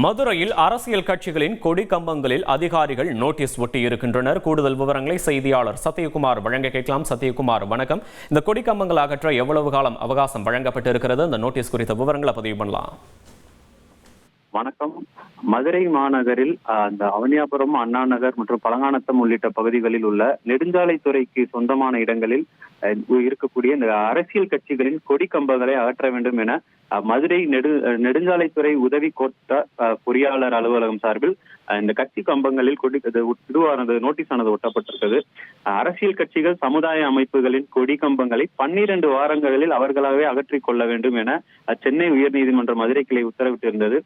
மதுரையில் அரசியல் கட்சிகளின் கொடி கம்பங்களில் அதிகாரிகள் நோட்டீஸ் ஒட்டியிருக்கின்றனர். கூடுதல் விவரங்களை செய்தியாளர் சத்யகுமார் வழங்க கேட்கலாம். சத்யகுமார், வணக்கம். இந்த கொடி கம்பங்கள் அகற்ற எவ்வளவு காலம் அவகாசம் வழங்கப்பட்டிருக்கிறது? இந்த நோட்டீஸ் குறித்த விவரங்களை பதிவு பண்ணலாம். வணக்கம். மதுரை மாநகரில் அந்த அவனியாபுரம், அண்ணா நகர் மற்றும் பழங்கானத்தம் உள்ளிட்ட பகுதிகளில் உள்ள நெடுஞ்சாலைத்துறைக்கு சொந்தமான இடங்களில் இருக்கக்கூடிய இந்த அரசியல் கட்சிகளின் கொடி கம்பங்களை அகற்ற வேண்டும் என மதுரை நெடுஞ்சாலைத்துறை உதவி கோட்ட பொறியாளர் அலுவலகம் சார்பில் இந்த கட்சி கம்பங்களில் நோட்டீஸ் ஆனது ஒட்டப்பட்டிருக்கிறது. அரசியல் கட்சிகள், சமுதாய அமைப்புகளின் கொடி கம்பங்களை 12 வாரங்களில் அவர்களாகவே அகற்றிக் கொள்ள வேண்டும் என சென்னை உயர்நீதிமன்ற மதுரை கிளை உத்தரவிட்டிருந்தது.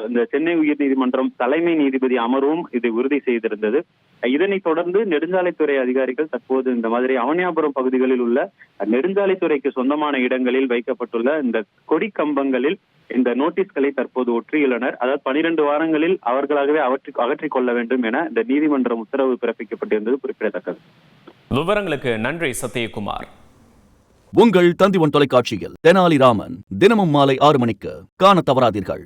இந்த சென்னை உயர்நீதிமன்றம் தலைமை நீதிபதி அமர்வும் இதை உறுதி செய்திருந்தது. இதனைத் தொடர்ந்து நெடுஞ்சாலைத்துறை அதிகாரிகள் தற்போது இந்த மாதிரி அவனியாபுரம் பகுதிகளில் உள்ள நெடுஞ்சாலைத்துறைக்கு சொந்தமான இடங்களில் வைக்கப்பட்டுள்ள இந்த கொடி கம்பங்களில் இந்த நோட்டீஸ்களை தற்போது ஒற்றியுள்ளனர். அதாவது 12 வாரங்களில் அவர்களாகவே அகற்றிக் கொள்ள வேண்டும் என இந்த நீதிமன்றம் உத்தரவு பிறப்பிக்கப்பட்டிருந்தது குறிப்பிடத்தக்கது. விவரங்களுக்கு நன்றி சத்யகுமார். உங்கள் தந்திவன் தொலைக்காட்சியில் தெனாலிராமன் தினமும் மாலை 6 மணிக்கு காண தவறாதீர்கள்.